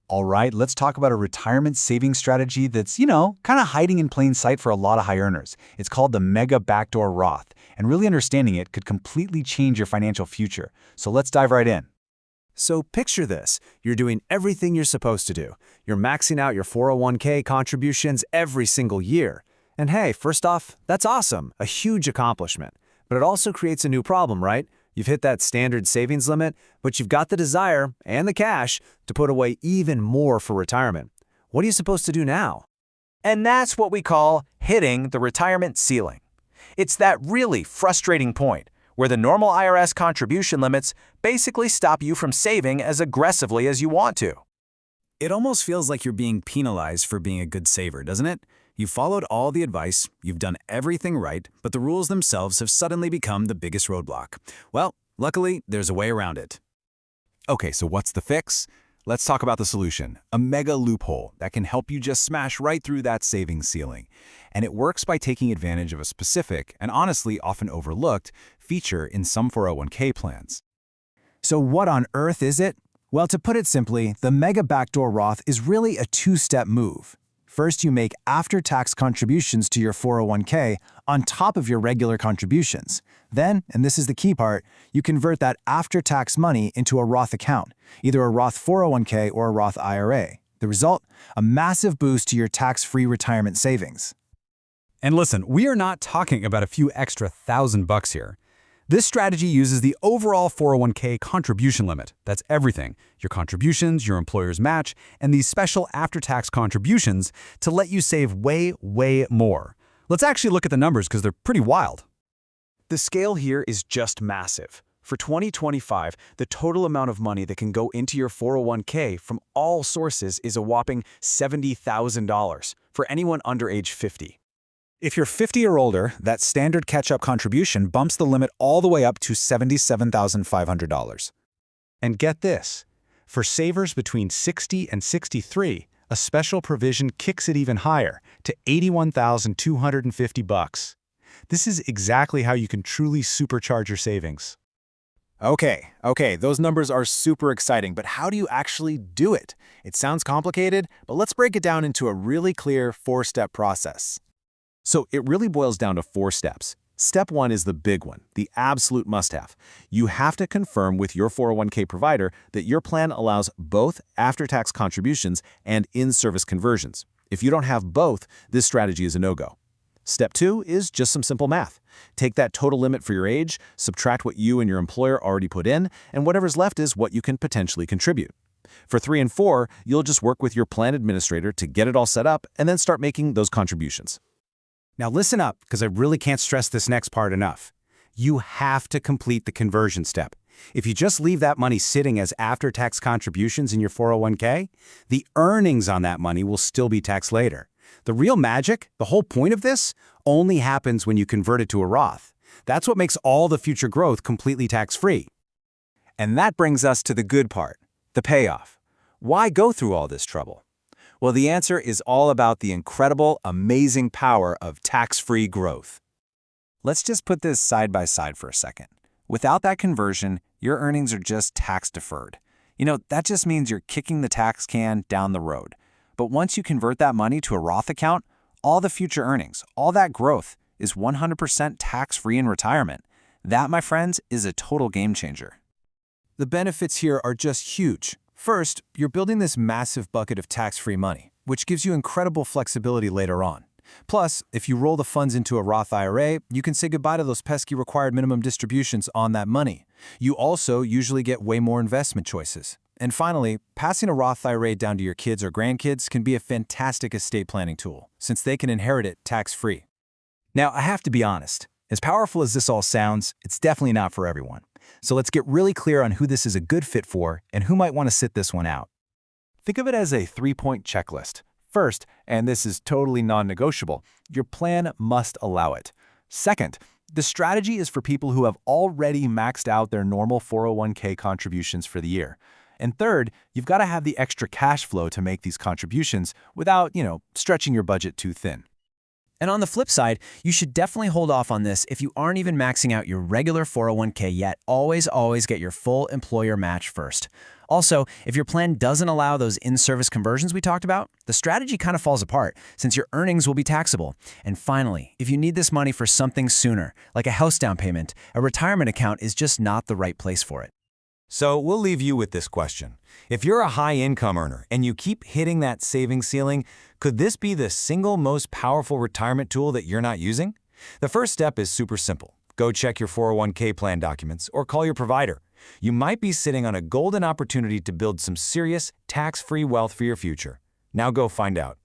All right, let's talk about a retirement savings strategy that's kind of hiding in plain sight for a lot of high earners. It's called the Mega Backdoor Roth, and really understanding it could completely change your financial future. So let's dive right in. So picture this. You're doing everything you're supposed to do. You're maxing out your 401k contributions every single year. And hey, first off, that's awesome, a huge accomplishment. But it also creates a new problem, right? You've hit that standard savings limit, but you've got the desire and the cash to put away even more for retirement. What are you supposed to do now? And that's what we call hitting the retirement ceiling. It's that really frustrating point where the normal IRS contribution limits basically stop you from saving as aggressively as you want to. It almost feels like you're being penalized for being a good saver, doesn't it? You followed all the advice, you've done everything right, but the rules themselves have suddenly become the biggest roadblock. Well, luckily, there's a way around it. Okay, so what's the fix? Let's talk about the solution, a mega loophole that can help you just smash right through that savings ceiling. And it works by taking advantage of a specific, and honestly often overlooked, feature in some 401k plans. So what on earth is it? Well, to put it simply, the Mega Backdoor Roth is really a two-step move. First, you make after-tax contributions to your 401k on top of your regular contributions. Then, and this is the key part, you convert that after-tax money into a Roth account, either a Roth 401k or a Roth IRA. The result? A massive boost to your tax-free retirement savings. And listen, we are not talking about a few extra $1,000 here. This strategy uses the overall 401k contribution limit. That's everything, your contributions, your employer's match, and these special after-tax contributions to let you save way, way more. Let's actually look at the numbers because they're pretty wild. The scale here is just massive. For 2025, the total amount of money that can go into your 401k from all sources is a whopping $70,000 for anyone under age 50. If you're 50 or older, that standard catch-up contribution bumps the limit all the way up to $77,500. And get this, for savers between 60 and 63, a special provision kicks it even higher to $81,250. This is exactly how you can truly supercharge your savings. Okay, those numbers are super exciting, but how do you actually do it? It sounds complicated, but let's break it down into a really clear 4-step process. So it really boils down to 4 steps. Step 1 is the big one, the absolute must-have. You have to confirm with your 401k provider that your plan allows both after-tax contributions and in-service conversions. If you don't have both, this strategy is a no-go. Step 2 is just some simple math. Take that total limit for your age, subtract what you and your employer already put in, and whatever's left is what you can potentially contribute. For 3 and 4, you'll just work with your plan administrator to get it all set up and then start making those contributions. Now listen up, because I really can't stress this next part enough. You have to complete the conversion step. If you just leave that money sitting as after-tax contributions in your 401k, the earnings on that money will still be taxed later. The real magic, the whole point of this, only happens when you convert it to a Roth. That's what makes all the future growth completely tax-free. And that brings us to the good part, the payoff. Why go through all this trouble? Well, the answer is all about the incredible, amazing power of tax-free growth. Let's just put this side by side for a second. Without that conversion, your earnings are just tax-deferred. That just means you're kicking the tax can down the road. But once you convert that money to a Roth account, all the future earnings, all that growth, is 100% tax-free in retirement. That, my friends, is a total game changer. The benefits here are just huge. First, you're building this massive bucket of tax-free money, which gives you incredible flexibility later on. Plus, if you roll the funds into a Roth IRA, you can say goodbye to those pesky required minimum distributions on that money. You also usually get way more investment choices. And finally, passing a Roth IRA down to your kids or grandkids can be a fantastic estate planning tool, since they can inherit it tax-free. Now, I have to be honest. As powerful as this all sounds, it's definitely not for everyone. So let's get really clear on who this is a good fit for and who might want to sit this one out. Think of it as a 3-point checklist. First, and this is totally non-negotiable, your plan must allow it. Second, the strategy is for people who have already maxed out their normal 401k contributions for the year. And third, you've got to have the extra cash flow to make these contributions without, stretching your budget too thin. And on the flip side, you should definitely hold off on this if you aren't even maxing out your regular 401k yet. Always get your full employer match first. Also, if your plan doesn't allow those in-service conversions we talked about, the strategy kind of falls apart since your earnings will be taxable. And finally, if you need this money for something sooner, like a house down payment, a retirement account is just not the right place for it. So we'll leave you with this question. If you're a high-income earner and you keep hitting that saving ceiling, could this be the single most powerful retirement tool that you're not using? The first step is super simple. Go check your 401k plan documents or call your provider. You might be sitting on a golden opportunity to build some serious, tax-free wealth for your future. Now go find out.